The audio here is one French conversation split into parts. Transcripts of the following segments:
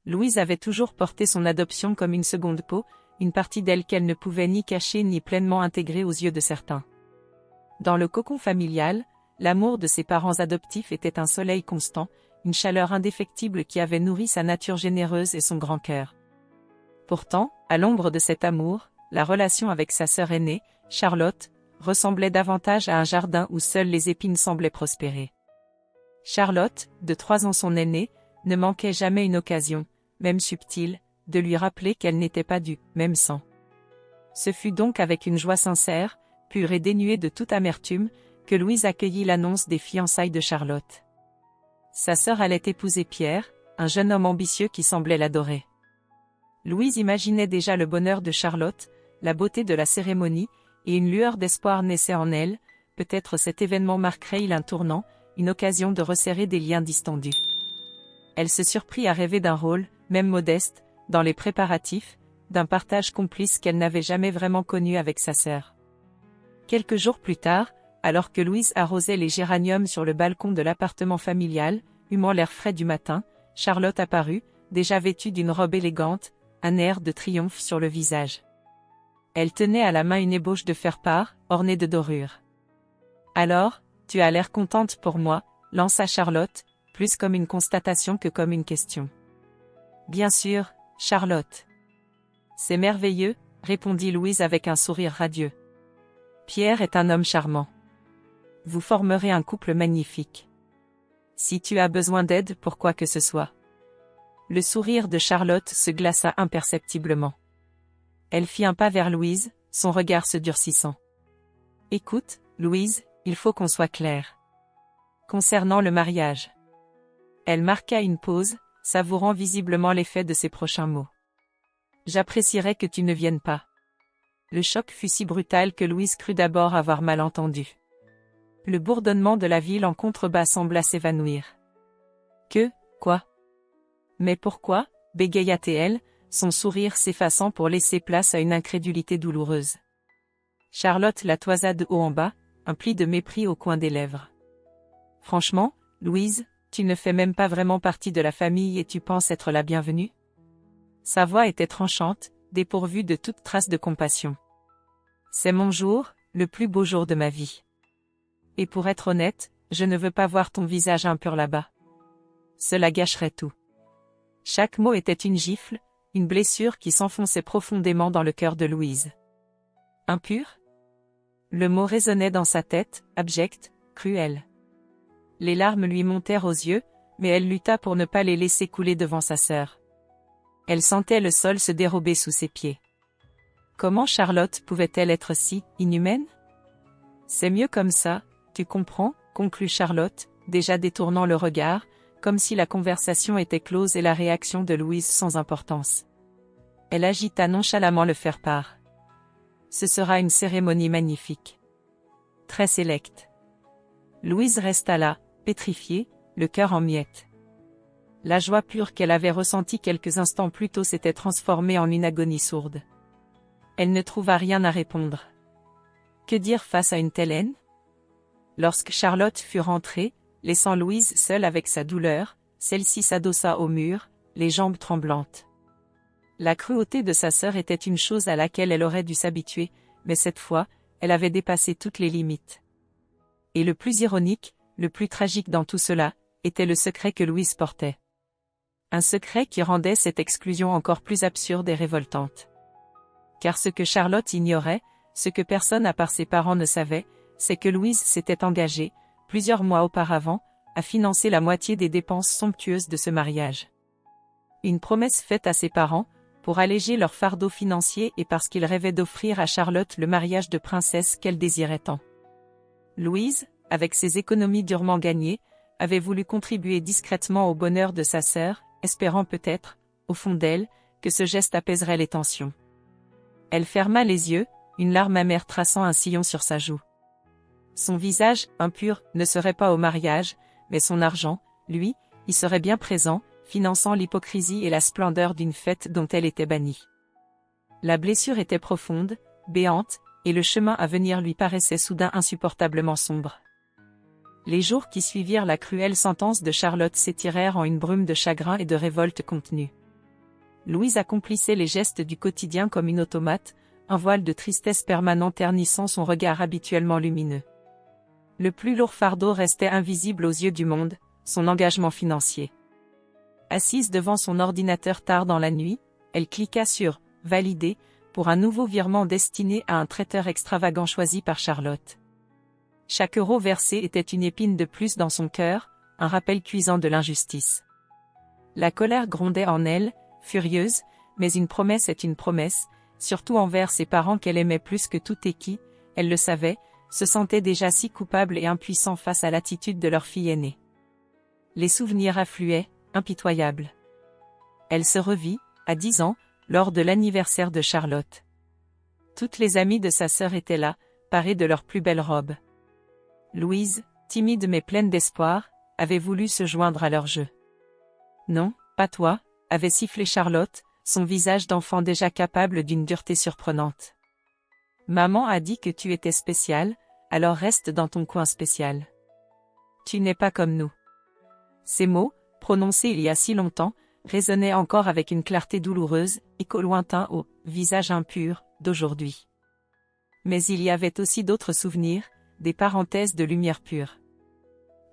Louise avait toujours porté son adoption comme une seconde peau, une partie d'elle qu'elle ne pouvait ni cacher ni pleinement intégrer aux yeux de certains. Dans le cocon familial, l'amour de ses parents adoptifs était un soleil constant, une chaleur indéfectible qui avait nourri sa nature généreuse et son grand cœur. Pourtant, à l'ombre de cet amour, la relation avec sa sœur aînée, Charlotte, ressemblait davantage à un jardin où seules les épines semblaient prospérer. Charlotte, de 3 ans son aînée, ne manquait jamais une occasion, même subtile, de lui rappeler qu'elle n'était pas du même sang. Ce fut donc avec une joie sincère, pure et dénuée de toute amertume, que Louise accueillit l'annonce des fiançailles de Charlotte. Sa sœur allait épouser Pierre, un jeune homme ambitieux qui semblait l'adorer. Louise imaginait déjà le bonheur de Charlotte, la beauté de la cérémonie, et une lueur d'espoir naissait en elle, peut-être cet événement marquerait-il un tournant, une occasion de resserrer des liens distendus. Elle se surprit à rêver d'un rôle, même modeste, dans les préparatifs, d'un partage complice qu'elle n'avait jamais vraiment connu avec sa sœur. Quelques jours plus tard, alors que Louise arrosait les géraniums sur le balcon de l'appartement familial, humant l'air frais du matin, Charlotte apparut, déjà vêtue d'une robe élégante, un air de triomphe sur le visage. Elle tenait à la main une ébauche de faire-part, ornée de dorures. « Alors, tu as l'air contente pour moi », lança Charlotte, plus comme une constatation que comme une question. « Bien sûr, Charlotte. »« C'est merveilleux », répondit Louise avec un sourire radieux. « Pierre est un homme charmant. Vous formerez un couple magnifique. Si tu as besoin d'aide pour quoi que ce soit. » Le sourire de Charlotte se glaça imperceptiblement. Elle fit un pas vers Louise, son regard se durcissant. « Écoute, Louise, il faut qu'on soit clair. Concernant le mariage. » Elle marqua une pause, savourant visiblement l'effet de ses prochains mots. « J'apprécierais que tu ne viennes pas. » Le choc fut si brutal que Louise crut d'abord avoir mal entendu. Le bourdonnement de la ville en contrebas sembla s'évanouir. « Que, quoi ? Mais pourquoi ?» bégaya-t-elle, son sourire s'effaçant pour laisser place à une incrédulité douloureuse. Charlotte la toisa de haut en bas, un pli de mépris au coin des lèvres. « Franchement, Louise, tu ne fais même pas vraiment partie de la famille et tu penses être la bienvenue ?» Sa voix était tranchante, dépourvue de toute trace de compassion. « C'est mon jour, le plus beau jour de ma vie. Et pour être honnête, je ne veux pas voir ton visage impur là-bas. Cela gâcherait tout. » Chaque mot était une gifle, une blessure qui s'enfonçait profondément dans le cœur de Louise. Impur ? Le mot résonnait dans sa tête, abject, cruel. Les larmes lui montèrent aux yeux, mais elle lutta pour ne pas les laisser couler devant sa sœur. Elle sentait le sol se dérober sous ses pieds. Comment Charlotte pouvait-elle être si inhumaine ? C'est mieux comme ça, tu comprends, conclut Charlotte, déjà détournant le regard, comme si la conversation était close et la réaction de Louise sans importance. Elle agita nonchalamment le faire-part. Ce sera une cérémonie magnifique. Très sélecte. Louise resta là, pétrifiée, le cœur en miettes. La joie pure qu'elle avait ressentie quelques instants plus tôt s'était transformée en une agonie sourde. Elle ne trouva rien à répondre. Que dire face à une telle haine ? Lorsque Charlotte fut rentrée, laissant Louise seule avec sa douleur, celle-ci s'adossa au mur, les jambes tremblantes. La cruauté de sa sœur était une chose à laquelle elle aurait dû s'habituer, mais cette fois, elle avait dépassé toutes les limites. Et le plus ironique, le plus tragique dans tout cela, était le secret que Louise portait. Un secret qui rendait cette exclusion encore plus absurde et révoltante. Car ce que Charlotte ignorait, ce que personne à part ses parents ne savait, c'est que Louise s'était engagée, plusieurs mois auparavant, à financer la moitié des dépenses somptueuses de ce mariage. Une promesse faite à ses parents, pour alléger leur fardeau financier et parce qu'ils rêvaient d'offrir à Charlotte le mariage de princesse qu'elle désirait tant. Louise, avec ses économies durement gagnées, avait voulu contribuer discrètement au bonheur de sa sœur, espérant peut-être, au fond d'elle, que ce geste apaiserait les tensions. Elle ferma les yeux, une larme amère traçant un sillon sur sa joue. Son visage, impur, ne serait pas au mariage, mais son argent, lui, y serait bien présent, finançant l'hypocrisie et la splendeur d'une fête dont elle était bannie. La blessure était profonde, béante, et le chemin à venir lui paraissait soudain insupportablement sombre. Les jours qui suivirent la cruelle sentence de Charlotte s'étirèrent en une brume de chagrin et de révolte contenue. Louise accomplissait les gestes du quotidien comme une automate, un voile de tristesse permanent ternissant son regard habituellement lumineux. Le plus lourd fardeau restait invisible aux yeux du monde, son engagement financier. Assise devant son ordinateur tard dans la nuit, elle cliqua sur « Valider » pour un nouveau virement destiné à un traiteur extravagant choisi par Charlotte. Chaque euro versé était une épine de plus dans son cœur, un rappel cuisant de l'injustice. La colère grondait en elle, furieuse, mais une promesse est une promesse, surtout envers ses parents qu'elle aimait plus que tout et qui, elle le savait, se sentaient déjà si coupables et impuissants face à l'attitude de leur fille aînée. Les souvenirs affluaient, impitoyables. Elle se revit, à 10 ans, lors de l'anniversaire de Charlotte. Toutes les amies de sa sœur étaient là, parées de leurs plus belles robes. Louise, timide mais pleine d'espoir, avait voulu se joindre à leur jeu. « Non, pas toi », avait sifflé Charlotte, son visage d'enfant déjà capable d'une dureté surprenante. « Maman a dit que tu étais spécial, alors reste dans ton coin spécial. Tu n'es pas comme nous. » Ces mots, prononcés il y a si longtemps, résonnaient encore avec une clarté douloureuse, écho lointain au « visage impur » d'aujourd'hui. Mais il y avait aussi d'autres souvenirs, des parenthèses de lumière pure.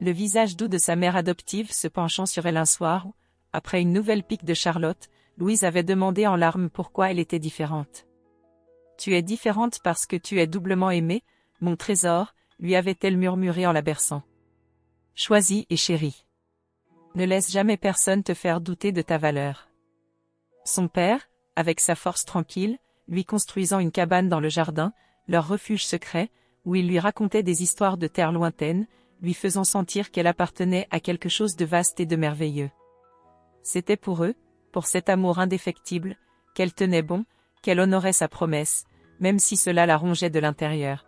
Le visage doux de sa mère adoptive se penchant sur elle un soir où, après une nouvelle pique de Charlotte, Louise avait demandé en larmes pourquoi elle était différente. « Tu es différente parce que tu es doublement aimée, mon trésor », lui avait-elle murmuré en la berçant. « Choisie et chérie. Ne laisse jamais personne te faire douter de ta valeur. » Son père, avec sa force tranquille, lui construisant une cabane dans le jardin, leur refuge secret, où il lui racontait des histoires de terre lointaines, lui faisant sentir qu'elle appartenait à quelque chose de vaste et de merveilleux. C'était pour eux, pour cet amour indéfectible, qu'elle tenait bon, qu'elle honorait sa promesse, même si cela la rongeait de l'intérieur.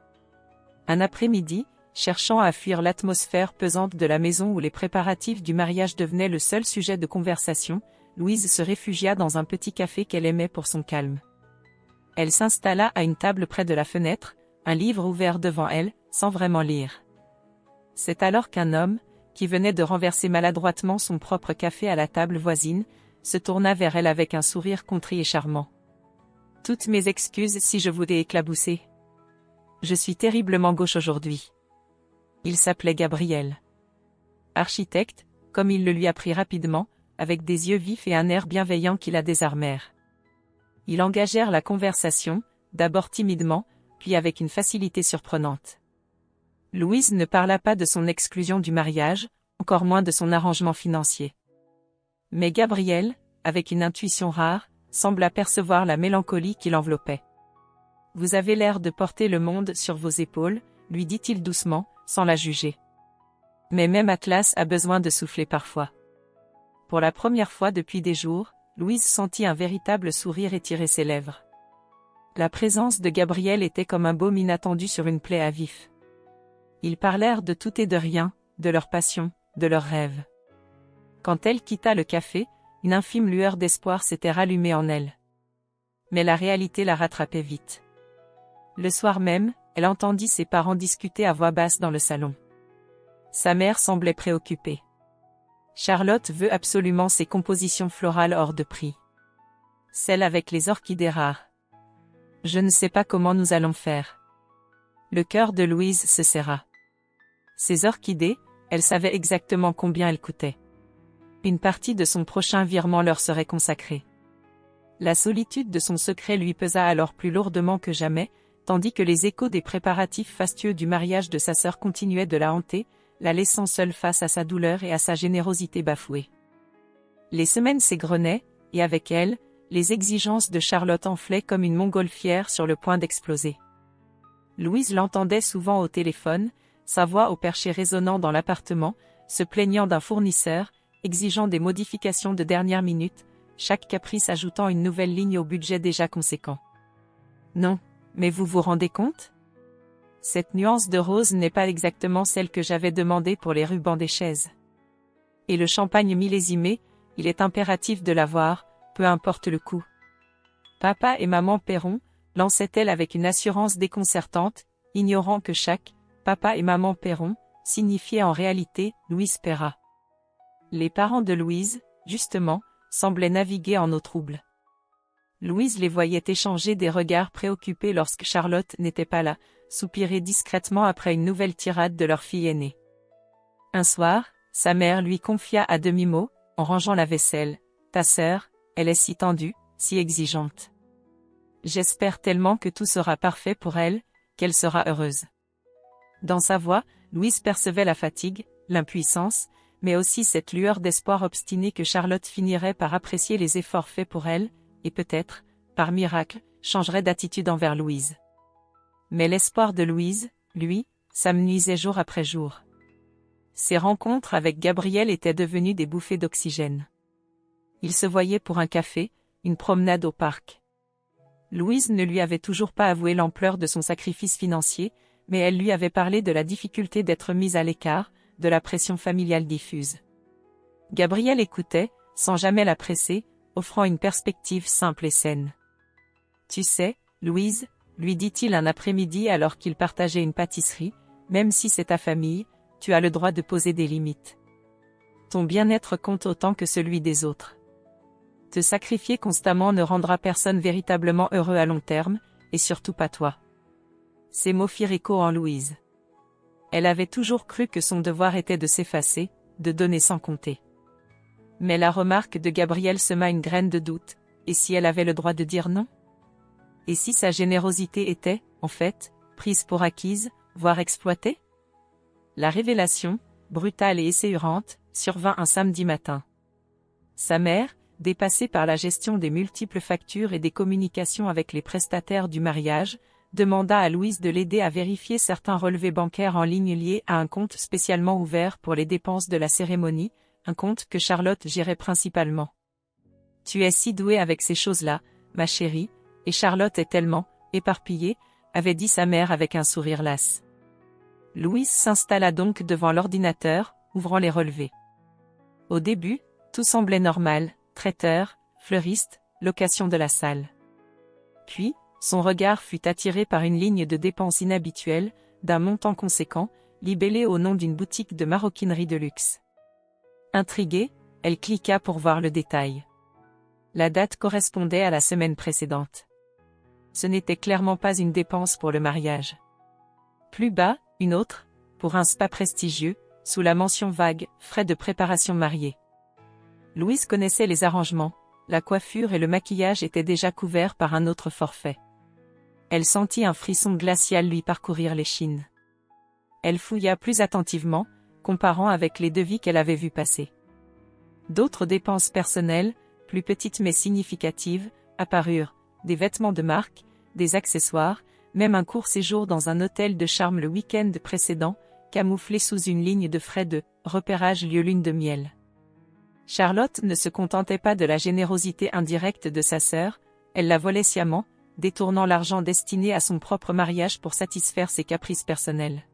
Un après-midi, cherchant à fuir l'atmosphère pesante de la maison où les préparatifs du mariage devenaient le seul sujet de conversation, Louise se réfugia dans un petit café qu'elle aimait pour son calme. Elle s'installa à une table près de la fenêtre, un livre ouvert devant elle, sans vraiment lire. C'est alors qu'un homme, qui venait de renverser maladroitement son propre café à la table voisine, se tourna vers elle avec un sourire contrit et charmant. « Toutes mes excuses si je vous ai éclaboussé. Je suis terriblement gauche aujourd'hui. » Il s'appelait Gabriel. Architecte, comme il le lui apprit rapidement, avec des yeux vifs et un air bienveillant qui la désarmèrent. Ils engagèrent la conversation, d'abord timidement, puis avec une facilité surprenante. Louise ne parla pas de son exclusion du mariage, encore moins de son arrangement financier. Mais Gabriel, avec une intuition rare, sembla percevoir la mélancolie qui l'enveloppait. « Vous avez l'air de porter le monde sur vos épaules », lui dit-il doucement, sans la juger. Mais même Atlas a besoin de souffler parfois. Pour la première fois depuis des jours, Louise sentit un véritable sourire étirer ses lèvres. La présence de Gabriel était comme un baume inattendu sur une plaie à vif. Ils parlèrent de tout et de rien, de leur passion, de leurs rêves. Quand elle quitta le café, une infime lueur d'espoir s'était rallumée en elle. Mais la réalité la rattrapait vite. Le soir même, elle entendit ses parents discuter à voix basse dans le salon. Sa mère semblait préoccupée. Charlotte veut absolument ses compositions florales hors de prix. Celles avec les orchidées rares. Je ne sais pas comment nous allons faire. Le cœur de Louise se serra. Ces orchidées, elle savait exactement combien elles coûtaient. Une partie de son prochain virement leur serait consacrée. La solitude de son secret lui pesa alors plus lourdement que jamais, tandis que les échos des préparatifs fastueux du mariage de sa sœur continuaient de la hanter, la laissant seule face à sa douleur et à sa générosité bafouée. Les semaines s'égrenaient, et avec elles, les exigences de Charlotte enflaient comme une montgolfière sur le point d'exploser. Louise l'entendait souvent au téléphone, sa voix au perché résonnant dans l'appartement, se plaignant d'un fournisseur, exigeant des modifications de dernière minute, chaque caprice ajoutant une nouvelle ligne au budget déjà conséquent. Non, mais vous vous rendez compte ? Cette nuance de rose n'est pas exactement celle que j'avais demandée pour les rubans des chaises. Et le champagne millésimé, il est impératif de l'avoir, peu importe le coût. Papa et maman paieront, lançait-elle avec une assurance déconcertante, ignorant que chaque « papa et maman paieront » signifiait en réalité « Louise paiera ». Les parents de Louise, justement, semblaient naviguer en eau trouble. Louise les voyait échanger des regards préoccupés lorsque Charlotte n'était pas là, soupirer discrètement après une nouvelle tirade de leur fille aînée. Un soir, sa mère lui confia à demi-mot, en rangeant la vaisselle, « Ta sœur, elle est si tendue, si exigeante. J'espère tellement que tout sera parfait pour elle, qu'elle sera heureuse. » Dans sa voix, Louise percevait la fatigue, l'impuissance, mais aussi cette lueur d'espoir obstiné que Charlotte finirait par apprécier les efforts faits pour elle, et peut-être, par miracle, changerait d'attitude envers Louise. Mais l'espoir de Louise, lui, s'amenuisait jour après jour. Ses rencontres avec Gabriel étaient devenues des bouffées d'oxygène. Ils se voyaient pour un café, une promenade au parc. Louise ne lui avait toujours pas avoué l'ampleur de son sacrifice financier, mais elle lui avait parlé de la difficulté d'être mise à l'écart, de la pression familiale diffuse. Gabriel écoutait, sans jamais la presser, offrant une perspective simple et saine. « Tu sais, Louise, » lui dit-il un après-midi alors qu'ils partageaient une pâtisserie, « même si c'est ta famille, tu as le droit de poser des limites. Ton bien-être compte autant que celui des autres. Te sacrifier constamment ne rendra personne véritablement heureux à long terme, et surtout pas toi. » Ces mots firent écho en Louise. Elle avait toujours cru que son devoir était de s'effacer, de donner sans compter. Mais la remarque de Gabriel sema une graine de doute, et si elle avait le droit de dire non? Et si sa générosité était, en fait, prise pour acquise, voire exploitée? La révélation, brutale et esséurante, survint un samedi matin. Sa mère, dépassée par la gestion des multiples factures et des communications avec les prestataires du mariage, demanda à Louise de l'aider à vérifier certains relevés bancaires en ligne liés à un compte spécialement ouvert pour les dépenses de la cérémonie, un compte que Charlotte gérait principalement. « Tu es si douée avec ces choses-là, ma chérie, et Charlotte est tellement éparpillée, » avait dit sa mère avec un sourire las. Louise s'installa donc devant l'ordinateur, ouvrant les relevés. Au début, tout semblait normal, traiteur, fleuriste, location de la salle. Puis, son regard fut attiré par une ligne de dépenses inhabituelle, d'un montant conséquent, libellée au nom d'une boutique de maroquinerie de luxe. Intriguée, elle cliqua pour voir le détail. La date correspondait à la semaine précédente. Ce n'était clairement pas une dépense pour le mariage. Plus bas, une autre, pour un spa prestigieux, sous la mention vague « Frais de préparation mariée ». Louise connaissait les arrangements, la coiffure et le maquillage étaient déjà couverts par un autre forfait. Elle sentit un frisson glacial lui parcourir l'échine. Elle fouilla plus attentivement, comparant avec les devis qu'elle avait vus passer. D'autres dépenses personnelles, plus petites mais significatives, apparurent, des vêtements de marque, des accessoires, même un court séjour dans un hôtel de charme le week-end précédent, camouflé sous une ligne de frais de « repérage lieu lune de miel ». Charlotte ne se contentait pas de la générosité indirecte de sa sœur, elle la volait sciemment, détournant l'argent destiné à son propre mariage pour satisfaire ses caprices personnels.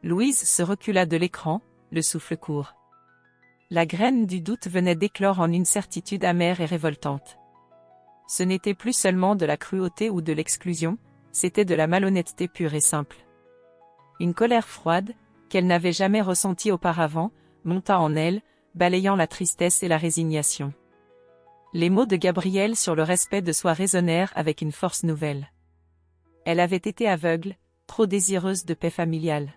Louise se recula de l'écran, le souffle court. La graine du doute venait d'éclore en une certitude amère et révoltante. Ce n'était plus seulement de la cruauté ou de l'exclusion, c'était de la malhonnêteté pure et simple. Une colère froide, qu'elle n'avait jamais ressentie auparavant, monta en elle, balayant la tristesse et la résignation. Les mots de Gabriel sur le respect de soi résonnèrent avec une force nouvelle. Elle avait été aveugle, trop désireuse de paix familiale.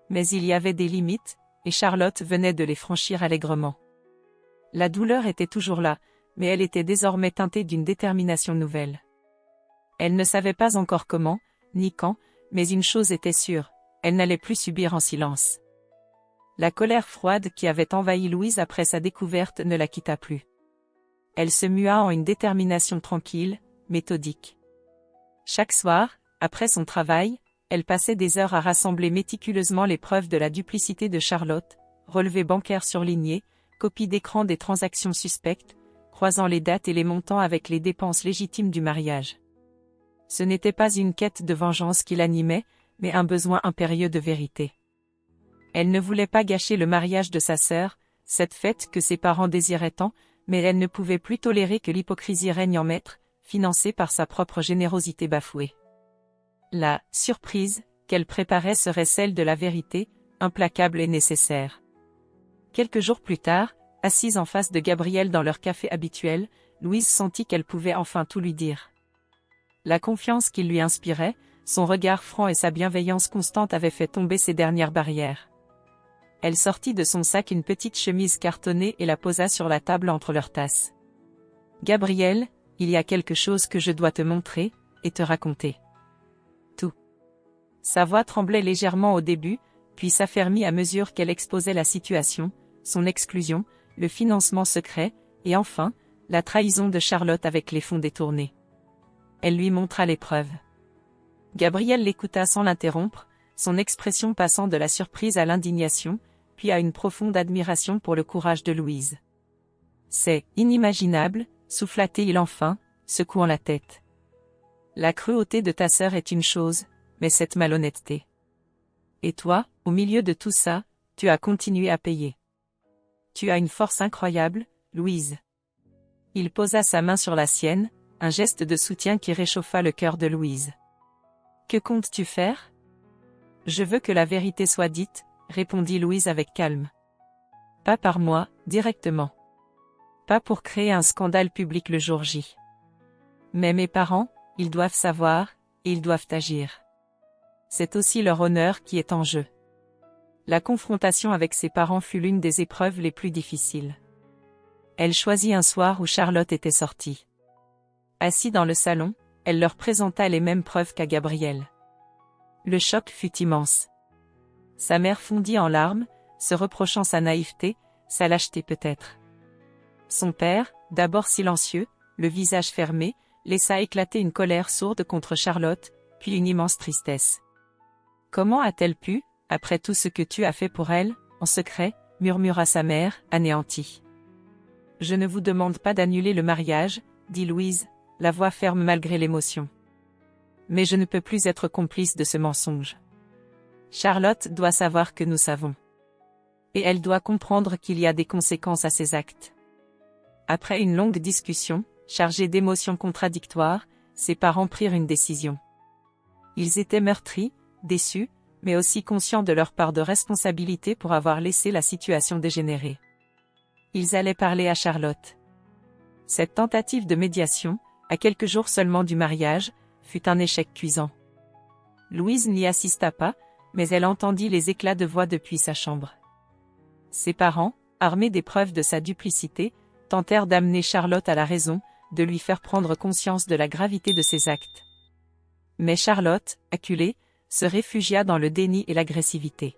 Mais il y avait des limites, et Charlotte venait de les franchir allègrement. La douleur était toujours là, mais elle était désormais teintée d'une détermination nouvelle. Elle ne savait pas encore comment, ni quand, mais une chose était sûre, elle n'allait plus subir en silence. La colère froide qui avait envahi Louise après sa découverte ne la quitta plus. Elle se mua en une détermination tranquille, méthodique. Chaque soir, après son travail, elle passait des heures à rassembler méticuleusement les preuves de la duplicité de Charlotte, relevés bancaires surlignés, copies d'écran des transactions suspectes, croisant les dates et les montants avec les dépenses légitimes du mariage. Ce n'était pas une quête de vengeance qui l'animait, mais un besoin impérieux de vérité. Elle ne voulait pas gâcher le mariage de sa sœur, cette fête que ses parents désiraient tant, mais elle ne pouvait plus tolérer que l'hypocrisie règne en maître, financée par sa propre générosité bafouée. La surprise qu'elle préparait serait celle de la vérité, implacable et nécessaire. Quelques jours plus tard, assise en face de Gabriel dans leur café habituel, Louise sentit qu'elle pouvait enfin tout lui dire. La confiance qu'il lui inspirait, son regard franc et sa bienveillance constante avaient fait tomber ses dernières barrières. Elle sortit de son sac une petite chemise cartonnée et la posa sur la table entre leurs tasses. « Gabriel, il y a quelque chose que je dois te montrer, et te raconter. » Tout. Sa voix tremblait légèrement au début, puis s'affermit à mesure qu'elle exposait la situation, son exclusion, le financement secret, et enfin, la trahison de Charlotte avec les fonds détournés. Elle lui montra les preuves. Gabriel l'écouta sans l'interrompre, son expression passant de la surprise à l'indignation, puis à une profonde admiration pour le courage de Louise. « C'est inimaginable, souffla-t-il enfin, secouant la tête. La cruauté de ta sœur est une chose, mais cette malhonnêteté. Et toi, au milieu de tout ça, tu as continué à payer. Tu as une force incroyable, Louise. » Il posa sa main sur la sienne, un geste de soutien qui réchauffa le cœur de Louise. « Que comptes-tu faire ? » « Je veux que la vérité soit dite, » répondit Louise avec calme. « Pas par moi, directement. Pas pour créer un scandale public le jour J. Mais mes parents, ils doivent savoir, et ils doivent agir. C'est aussi leur honneur qui est en jeu. » La confrontation avec ses parents fut l'une des épreuves les plus difficiles. Elle choisit un soir où Charlotte était sortie. Assis dans le salon, elle leur présenta les mêmes preuves qu'à Gabriel. Le choc fut immense. Sa mère fondit en larmes, se reprochant sa naïveté, sa lâcheté peut-être. Son père, d'abord silencieux, le visage fermé, laissa éclater une colère sourde contre Charlotte, puis une immense tristesse. « Comment a-t-elle pu, après tout ce que tu as fait pour elle, en secret ?» murmura sa mère, anéantie. « Je ne vous demande pas d'annuler le mariage, » dit Louise, la voix ferme malgré l'émotion. « Mais je ne peux plus être complice de ce mensonge. Charlotte doit savoir que nous savons. Et elle doit comprendre qu'il y a des conséquences à ses actes. » Après une longue discussion, chargée d'émotions contradictoires, ses parents prirent une décision. Ils étaient meurtris, déçus, mais aussi conscients de leur part de responsabilité pour avoir laissé la situation dégénérer. Ils allaient parler à Charlotte. Cette tentative de médiation, à quelques jours seulement du mariage, fut un échec cuisant. Louise n'y assista pas, mais elle entendit les éclats de voix depuis sa chambre. Ses parents, armés des preuves de sa duplicité, tentèrent d'amener Charlotte à la raison, de lui faire prendre conscience de la gravité de ses actes. Mais Charlotte, acculée, se réfugia dans le déni et l'agressivité.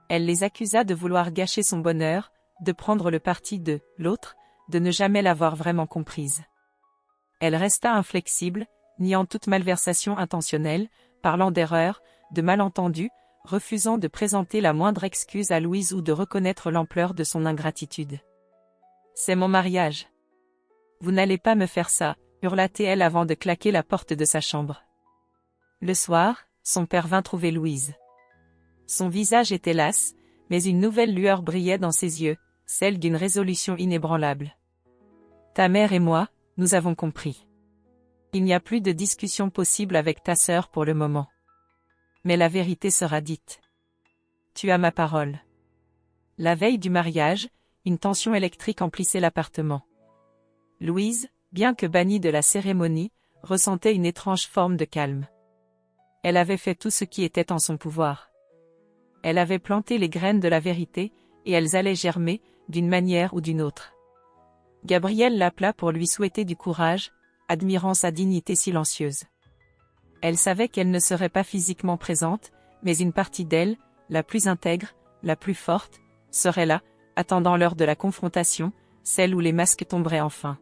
Elle les accusa de vouloir gâcher son bonheur, de prendre le parti de l'autre, de ne jamais l'avoir vraiment comprise. Elle resta inflexible, niant toute malversation intentionnelle, parlant d'erreurs, de malentendus, refusant de présenter la moindre excuse à Louise ou de reconnaître l'ampleur de son ingratitude. « C'est mon mariage. Vous n'allez pas me faire ça, » hurla-t-elle avant de claquer la porte de sa chambre. Le soir, son père vint trouver Louise. Son visage était las, mais une nouvelle lueur brillait dans ses yeux, celle d'une résolution inébranlable. « Ta mère et moi, nous avons compris. Il n'y a plus de discussion possible avec ta sœur pour le moment. Mais la vérité sera dite. Tu as ma parole. » La veille du mariage, une tension électrique emplissait l'appartement. Louise, bien que bannie de la cérémonie, ressentait une étrange forme de calme. Elle avait fait tout ce qui était en son pouvoir. Elle avait planté les graines de la vérité, et elles allaient germer, d'une manière ou d'une autre. Gabriel l'appela pour lui souhaiter du courage, admirant sa dignité silencieuse. Elle savait qu'elle ne serait pas physiquement présente, mais une partie d'elle, la plus intègre, la plus forte, serait là, attendant l'heure de la confrontation, celle où les masques tomberaient enfin.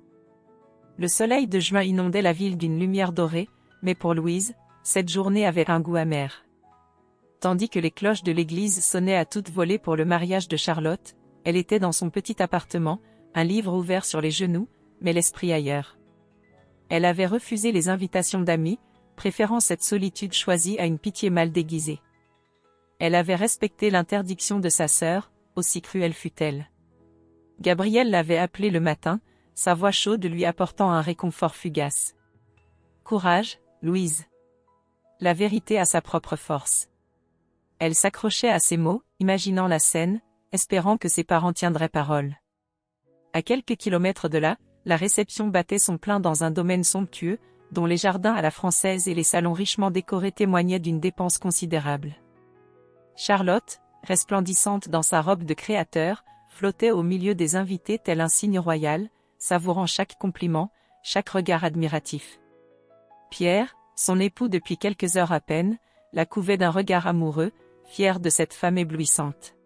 Le soleil de juin inondait la ville d'une lumière dorée, mais pour Louise, cette journée avait un goût amer. Tandis que les cloches de l'église sonnaient à toute volée pour le mariage de Charlotte, elle était dans son petit appartement, un livre ouvert sur les genoux, mais l'esprit ailleurs. Elle avait refusé les invitations d'amis, préférant cette solitude choisie à une pitié mal déguisée. Elle avait respecté l'interdiction de sa sœur, aussi cruelle fût-elle. Gabriel l'avait appelée le matin, sa voix chaude lui apportant un réconfort fugace. « Courage, Louise. La vérité a sa propre force. » Elle s'accrochait à ces mots, imaginant la scène, espérant que ses parents tiendraient parole. À quelques kilomètres de là, la réception battait son plein dans un domaine somptueux, dont les jardins à la française et les salons richement décorés témoignaient d'une dépense considérable. Charlotte, resplendissante dans sa robe de créateur, flottait au milieu des invités tel un signe royal, savourant chaque compliment, chaque regard admiratif. Pierre, son époux depuis quelques heures à peine, la couvait d'un regard amoureux, fier de cette femme éblouissante.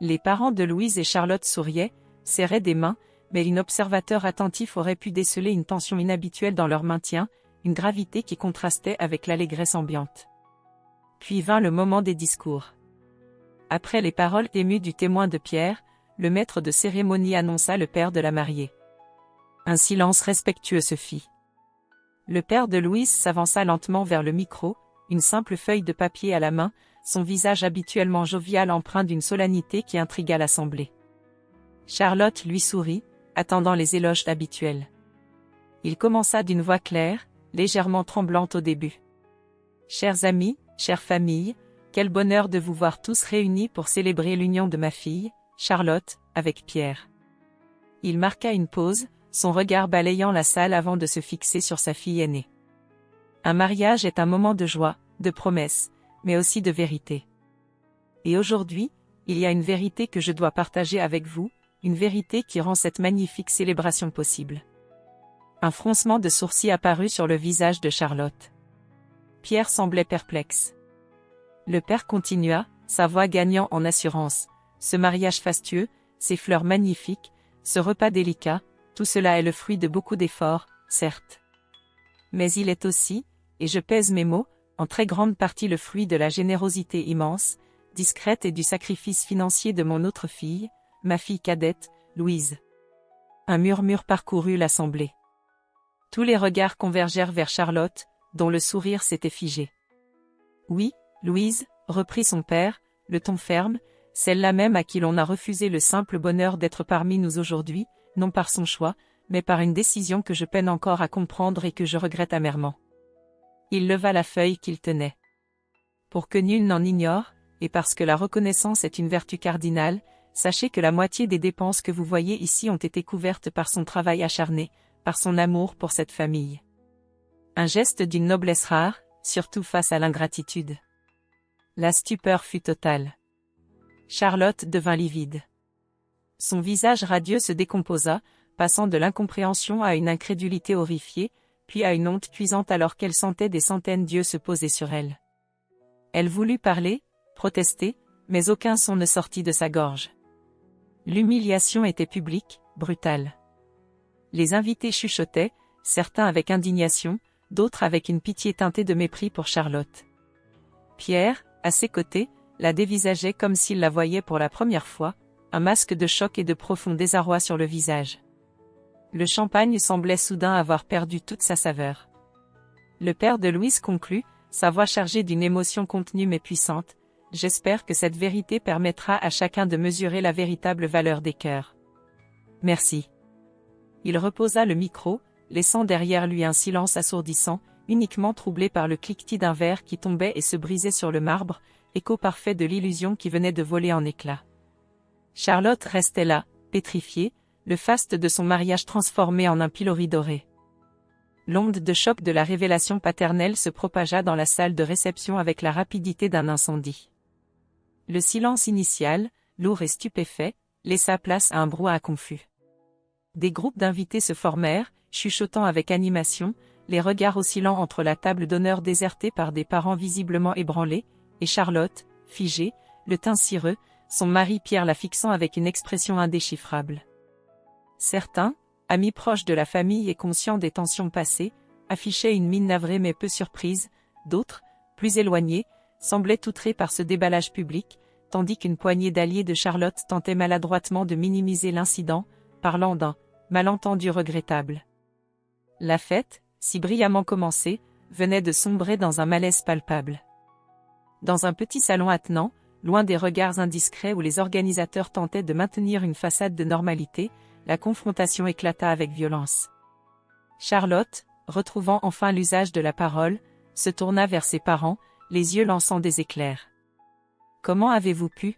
Les parents de Louise et Charlotte souriaient, serraient des mains, mais un observateur attentif aurait pu déceler une tension inhabituelle dans leur maintien, une gravité qui contrastait avec l'allégresse ambiante. Puis vint le moment des discours. Après les paroles émues du témoin de Pierre, le maître de cérémonie annonça le père de la mariée. Un silence respectueux se fit. Le père de Louise s'avança lentement vers le micro, une simple feuille de papier à la main, son visage habituellement jovial empreint d'une solennité qui intrigua l'assemblée. Charlotte lui sourit, attendant les éloges habituels. Il commença d'une voix claire, légèrement tremblante au début. « Chers amis, chère famille, quel bonheur de vous voir tous réunis pour célébrer l'union de ma fille, Charlotte, avec Pierre. » Il marqua une pause, son regard balayant la salle avant de se fixer sur sa fille aînée. Un mariage est un moment de joie, de promesse, mais aussi de vérité. Et aujourd'hui, il y a une vérité que je dois partager avec vous, une vérité qui rend cette magnifique célébration possible. Un froncement de sourcils apparut sur le visage de Charlotte. Pierre semblait perplexe. Le père continua, sa voix gagnant en assurance. Ce mariage fastueux, ces fleurs magnifiques, ce repas délicat, tout cela est le fruit de beaucoup d'efforts, certes. Mais il est aussi, et je pèse mes mots, en très grande partie le fruit de la générosité immense, discrète et du sacrifice financier de mon autre fille, ma fille cadette, Louise. Un murmure parcourut l'assemblée. Tous les regards convergèrent vers Charlotte, dont le sourire s'était figé. Oui, Louise, reprit son père, le ton ferme, celle-là même à qui l'on a refusé le simple bonheur d'être parmi nous aujourd'hui, non par son choix, mais par une décision que je peine encore à comprendre et que je regrette amèrement. Il leva la feuille qu'il tenait. Pour que nul n'en ignore, et parce que la reconnaissance est une vertu cardinale, sachez que la moitié des dépenses que vous voyez ici ont été couvertes par son travail acharné, par son amour pour cette famille. Un geste d'une noblesse rare, surtout face à l'ingratitude. La stupeur fut totale. Charlotte devint livide. Son visage radieux se décomposa, passant de l'incompréhension à une incrédulité horrifiée, puis à une honte cuisante alors qu'elle sentait des centaines d'yeux se poser sur elle. Elle voulut parler, protester, mais aucun son ne sortit de sa gorge. L'humiliation était publique, brutale. Les invités chuchotaient, certains avec indignation, d'autres avec une pitié teintée de mépris pour Charlotte. Pierre, à ses côtés, la dévisageait comme s'il la voyait pour la première fois, un masque de choc et de profond désarroi sur le visage. Le champagne semblait soudain avoir perdu toute sa saveur. Le père de Louise conclut, sa voix chargée d'une émotion contenue mais puissante. « J'espère que cette vérité permettra à chacun de mesurer la véritable valeur des cœurs. Merci. » Il reposa le micro, laissant derrière lui un silence assourdissant, uniquement troublé par le cliquetis d'un verre qui tombait et se brisait sur le marbre, écho parfait de l'illusion qui venait de voler en éclats. Charlotte restait là, pétrifiée, le faste de son mariage transformé en un pilori doré. L'onde de choc de la révélation paternelle se propagea dans la salle de réception avec la rapidité d'un incendie. Le silence initial, lourd et stupéfait, laissa place à un brouhaha confus. Des groupes d'invités se formèrent, chuchotant avec animation, les regards oscillant entre la table d'honneur désertée par des parents visiblement ébranlés, et Charlotte, figée, le teint cireux, son mari Pierre la fixant avec une expression indéchiffrable. Certains, amis proches de la famille et conscients des tensions passées, affichaient une mine navrée mais peu surprise, d'autres, plus éloignés, semblaient outrés par ce déballage public, tandis qu'une poignée d'alliés de Charlotte tentait maladroitement de minimiser l'incident, parlant d'un malentendu regrettable. La fête, si brillamment commencée, venait de sombrer dans un malaise palpable. Dans un petit salon attenant, loin des regards indiscrets où les organisateurs tentaient de maintenir une façade de normalité, la confrontation éclata avec violence. Charlotte, retrouvant enfin l'usage de la parole, se tourna vers ses parents, les yeux lançant des éclairs. « Comment avez-vous pu ?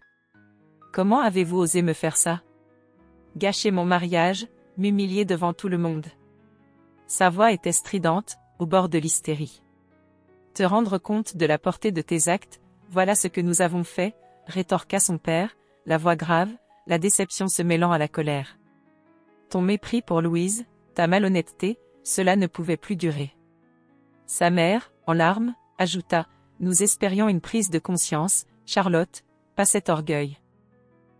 Comment avez-vous osé me faire ça ? Gâcher mon mariage, m'humilier devant tout le monde. Sa voix était stridente, au bord de l'hystérie. Te rendre compte de la portée de tes actes, voilà ce que nous avons fait, rétorqua son père, la voix grave, la déception se mêlant à la colère. Ton mépris pour Louise, ta malhonnêteté, cela ne pouvait plus durer. Sa mère, en larmes, ajouta, nous espérions une prise de conscience, Charlotte, pas cet orgueil.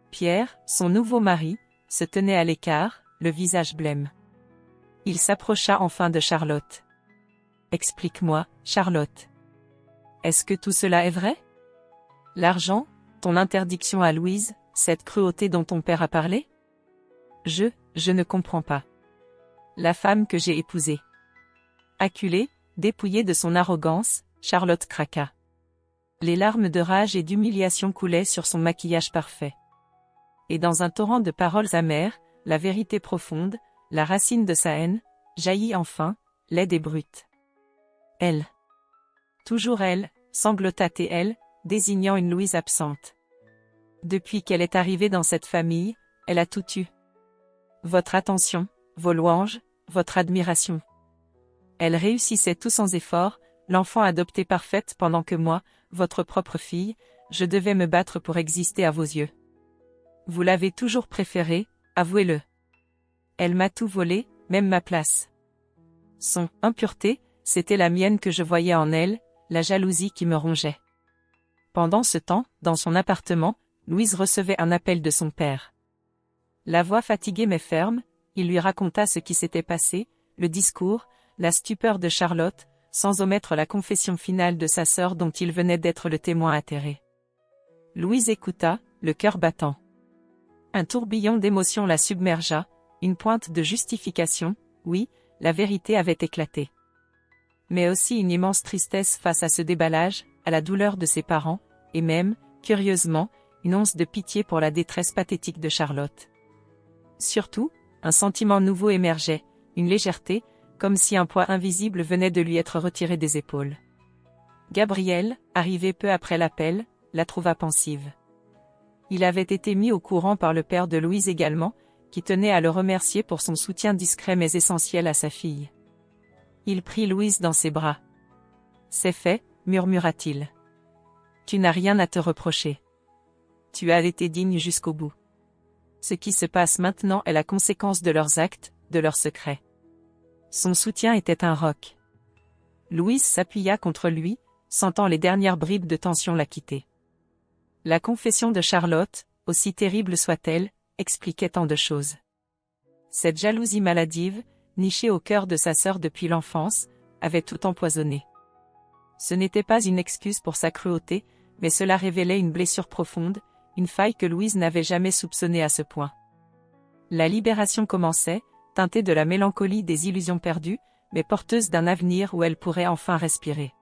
Pierre, son nouveau mari, se tenait à l'écart, le visage blême. Il s'approcha enfin de Charlotte. Explique-moi, Charlotte. Est-ce que tout cela est vrai? L'argent, ton interdiction à Louise, cette cruauté dont ton père a parlé? Je ne comprends pas. La femme que j'ai épousée. Acculée, dépouillée de son arrogance, Charlotte craqua. Les larmes de rage et d'humiliation coulaient sur son maquillage parfait. Et dans un torrent de paroles amères, la vérité profonde, la racine de sa haine, jaillit enfin, laide et brute. Elle. Toujours elle, sanglota-t-elle, désignant une Louise absente. Depuis qu'elle est arrivée dans cette famille, elle a tout eu. Votre attention, vos louanges, votre admiration. Elle réussissait tout sans effort, l'enfant adoptée parfaite pendant que moi, votre propre fille, je devais me battre pour exister à vos yeux. Vous l'avez toujours préférée, avouez-le. Elle m'a tout volé, même ma place. Son impureté, c'était la mienne que je voyais en elle, la jalousie qui me rongeait. Pendant ce temps, dans son appartement, Louise recevait un appel de son père. La voix fatiguée mais ferme, il lui raconta ce qui s'était passé, le discours, la stupeur de Charlotte, sans omettre la confession finale de sa sœur dont il venait d'être le témoin atterré. Louise écouta, le cœur battant. Un tourbillon d'émotions la submergea, une pointe de justification, oui, la vérité avait éclaté. Mais aussi une immense tristesse face à ce déballage, à la douleur de ses parents, et même, curieusement, une once de pitié pour la détresse pathétique de Charlotte. Surtout, un sentiment nouveau émergeait, une légèreté, comme si un poids invisible venait de lui être retiré des épaules. Gabriel, arrivé peu après l'appel, la trouva pensive. Il avait été mis au courant par le père de Louise également, qui tenait à le remercier pour son soutien discret mais essentiel à sa fille. Il prit Louise dans ses bras. « C'est fait, » murmura-t-il. « Tu n'as rien à te reprocher. Tu as été digne jusqu'au bout. Ce qui se passe maintenant est la conséquence de leurs actes, de leurs secrets. » Son soutien était un roc. Louise s'appuya contre lui, sentant les dernières bribes de tension la quitter. La confession de Charlotte, aussi terrible soit-elle, expliquait tant de choses. Cette jalousie maladive, nichée au cœur de sa sœur depuis l'enfance, avait tout empoisonné. Ce n'était pas une excuse pour sa cruauté, mais cela révélait une blessure profonde, une faille que Louise n'avait jamais soupçonnée à ce point. La libération commençait, teintée de la mélancolie des illusions perdues, mais porteuse d'un avenir où elle pourrait enfin respirer.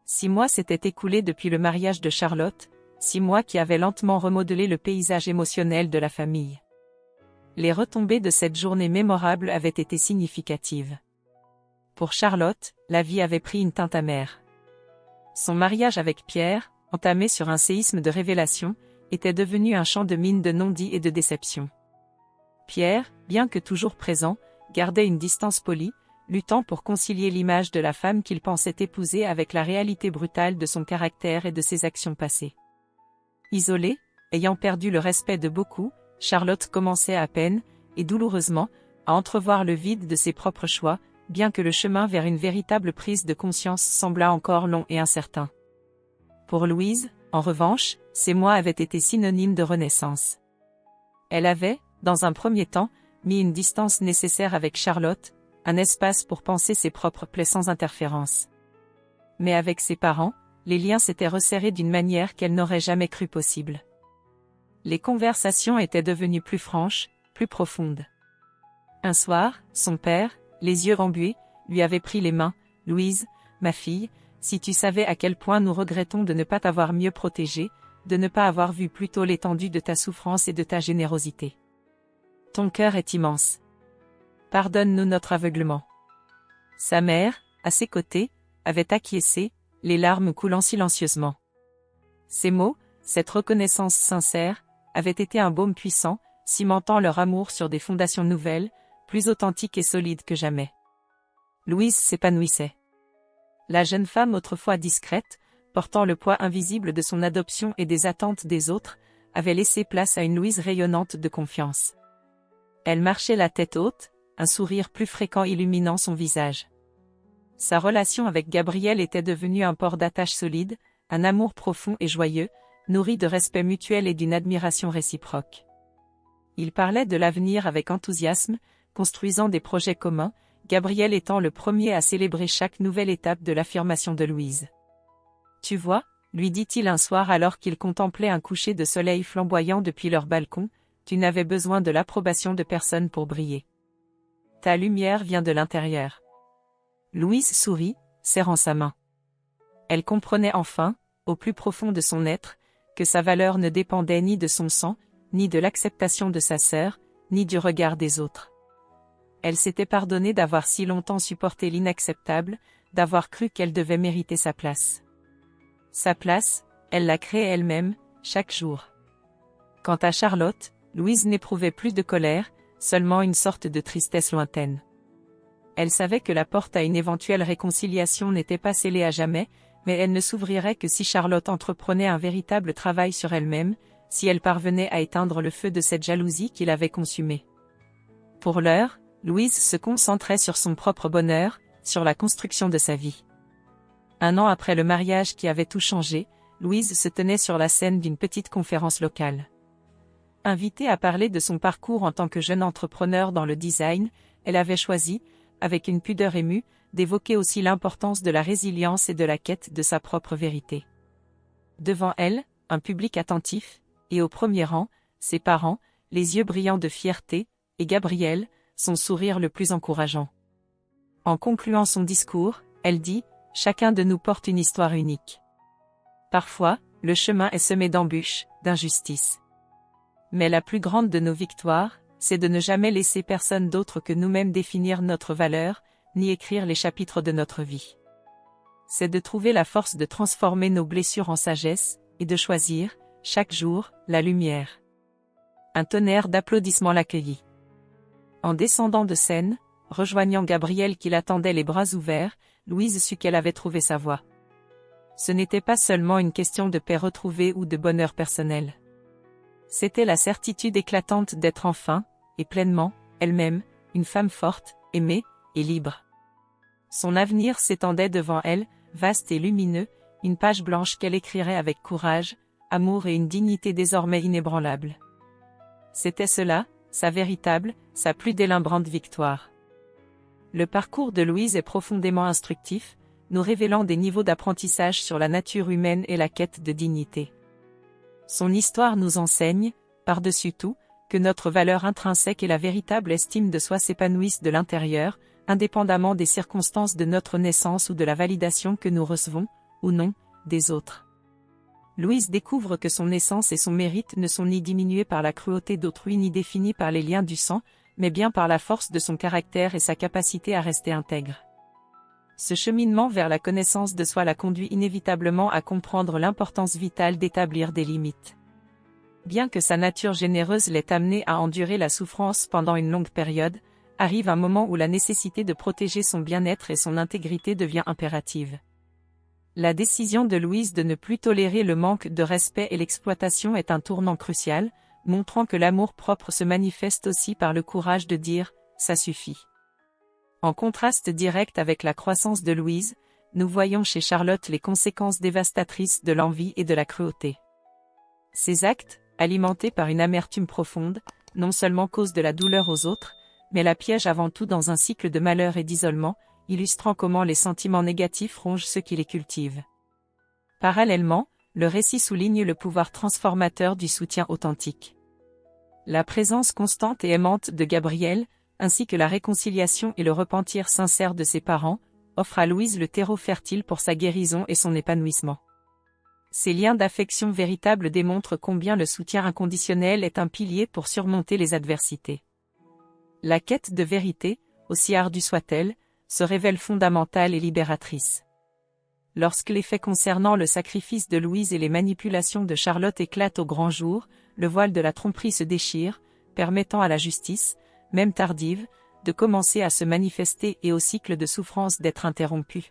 6 mois s'étaient écoulés depuis le mariage de Charlotte, 6 mois qui avaient lentement remodelé le paysage émotionnel de la famille. Les retombées de cette journée mémorable avaient été significatives. Pour Charlotte, la vie avait pris une teinte amère. Son mariage avec Pierre, entamé sur un séisme de révélation, était devenu un champ de mines de non-dits et de déceptions. Pierre, bien que toujours présent, gardait une distance polie, luttant pour concilier l'image de la femme qu'il pensait épouser avec la réalité brutale de son caractère et de ses actions passées. Isolée, ayant perdu le respect de beaucoup, Charlotte commençait à peine, et douloureusement, à entrevoir le vide de ses propres choix, bien que le chemin vers une véritable prise de conscience semblât encore long et incertain. Pour Louise, en revanche, ces mois avaient été synonymes de renaissance. Elle avait, dans un premier temps, mis une distance nécessaire avec Charlotte, un espace pour penser ses propres plaies sans interférence. Mais avec ses parents, les liens s'étaient resserrés d'une manière qu'elle n'aurait jamais cru possible. Les conversations étaient devenues plus franches, plus profondes. Un soir, son père, les yeux embués, lui avait pris les mains. « Louise, ma fille, si tu savais à quel point nous regrettons de ne pas t'avoir mieux protégée, de ne pas avoir vu plus tôt l'étendue de ta souffrance et de ta générosité. Ton cœur est immense. Pardonne-nous notre aveuglement. » Sa mère, à ses côtés, avait acquiescé, les larmes coulant silencieusement. Ces mots, cette reconnaissance sincère, avaient été un baume puissant, cimentant leur amour sur des fondations nouvelles, plus authentique et solide que jamais. Louise s'épanouissait. La jeune femme autrefois discrète, portant le poids invisible de son adoption et des attentes des autres, avait laissé place à une Louise rayonnante de confiance. Elle marchait la tête haute, un sourire plus fréquent illuminant son visage. Sa relation avec Gabriel était devenue un port d'attache solide, un amour profond et joyeux, nourri de respect mutuel et d'une admiration réciproque. Ils parlaient de l'avenir avec enthousiasme, construisant des projets communs, Gabriel étant le premier à célébrer chaque nouvelle étape de l'affirmation de Louise. « Tu vois » lui dit-il un soir alors qu'ils contemplaient un coucher de soleil flamboyant depuis leur balcon, « tu n'avais besoin de l'approbation de personne pour briller. Ta lumière vient de l'intérieur. » Louise sourit, serrant sa main. Elle comprenait enfin, au plus profond de son être, que sa valeur ne dépendait ni de son sang, ni de l'acceptation de sa sœur, ni du regard des autres. Elle s'était pardonnée d'avoir si longtemps supporté l'inacceptable, d'avoir cru qu'elle devait mériter sa place. Sa place, elle la créait elle-même, chaque jour. Quant à Charlotte, Louise n'éprouvait plus de colère, seulement une sorte de tristesse lointaine. Elle savait que la porte à une éventuelle réconciliation n'était pas scellée à jamais, mais elle ne s'ouvrirait que si Charlotte entreprenait un véritable travail sur elle-même, si elle parvenait à éteindre le feu de cette jalousie qui l'avait consumée. Pour l'heure, Louise se concentrait sur son propre bonheur, sur la construction de sa vie. 1 an après le mariage qui avait tout changé, Louise se tenait sur la scène d'une petite conférence locale. Invitée à parler de son parcours en tant que jeune entrepreneur dans le design, elle avait choisi, avec une pudeur émue, d'évoquer aussi l'importance de la résilience et de la quête de sa propre vérité. Devant elle, un public attentif, et au premier rang, ses parents, les yeux brillants de fierté, et Gabriel, son sourire le plus encourageant. En concluant son discours, elle dit « Chacun de nous porte une histoire unique. Parfois, le chemin est semé d'embûches, d'injustices. Mais la plus grande de nos victoires, c'est de ne jamais laisser personne d'autre que nous-mêmes définir notre valeur, ni écrire les chapitres de notre vie. C'est de trouver la force de transformer nos blessures en sagesse, et de choisir, chaque jour, la lumière. » Un tonnerre d'applaudissements l'accueillit. En descendant de scène, rejoignant Gabriel qui l'attendait les bras ouverts, Louise sut qu'elle avait trouvé sa voie. Ce n'était pas seulement une question de paix retrouvée ou de bonheur personnel. C'était la certitude éclatante d'être enfin, et pleinement, elle-même, une femme forte, aimée, et libre. Son avenir s'étendait devant elle, vaste et lumineux, une page blanche qu'elle écrirait avec courage, amour et une dignité désormais inébranlables. C'était cela, sa véritable, sa plus délimbrante victoire. Le parcours de Louise est profondément instructif, nous révélant des niveaux d'apprentissage sur la nature humaine et la quête de dignité. Son histoire nous enseigne, par-dessus tout, que notre valeur intrinsèque et la véritable estime de soi s'épanouissent de l'intérieur, indépendamment des circonstances de notre naissance ou de la validation que nous recevons, ou non, des autres. Louise découvre que son essence et son mérite ne sont ni diminués par la cruauté d'autrui ni définis par les liens du sang, mais bien par la force de son caractère et sa capacité à rester intègre. Ce cheminement vers la connaissance de soi la conduit inévitablement à comprendre l'importance vitale d'établir des limites. Bien que sa nature généreuse l'ait amenée à endurer la souffrance pendant une longue période, arrive un moment où la nécessité de protéger son bien-être et son intégrité devient impérative. La décision de Louise de ne plus tolérer le manque de respect et l'exploitation est un tournant crucial, montrant que l'amour-propre se manifeste aussi par le courage de dire « ça suffit ». En contraste direct avec la croissance de Louise, nous voyons chez Charlotte les conséquences dévastatrices de l'envie et de la cruauté. Ces actes, alimentés par une amertume profonde, non seulement causent de la douleur aux autres, mais la piègent avant tout dans un cycle de malheur et d'isolement, illustrant comment les sentiments négatifs rongent ceux qui les cultivent. Parallèlement, le récit souligne le pouvoir transformateur du soutien authentique. La présence constante et aimante de Gabriel, ainsi que la réconciliation et le repentir sincère de ses parents, offrent à Louise le terreau fertile pour sa guérison et son épanouissement. Ces liens d'affection véritables démontrent combien le soutien inconditionnel est un pilier pour surmonter les adversités. La quête de vérité, aussi ardue soit-elle, se révèle fondamentale et libératrice. Lorsque les faits concernant le sacrifice de Louise et les manipulations de Charlotte éclatent au grand jour, le voile de la tromperie se déchire, permettant à la justice, même tardive, de commencer à se manifester et au cycle de souffrance d'être interrompu.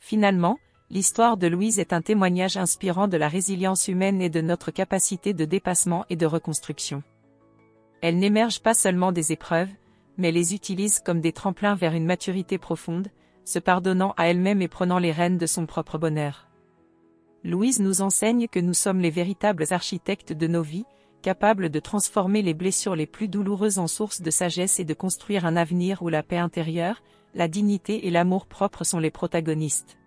Finalement, l'histoire de Louise est un témoignage inspirant de la résilience humaine et de notre capacité de dépassement et de reconstruction. Elle n'émerge pas seulement des épreuves, mais les utilise comme des tremplins vers une maturité profonde, se pardonnant à elle-même et prenant les rênes de son propre bonheur. Louise nous enseigne que nous sommes les véritables architectes de nos vies, capables de transformer les blessures les plus douloureuses en source de sagesse et de construire un avenir où la paix intérieure, la dignité et l'amour propre sont les protagonistes.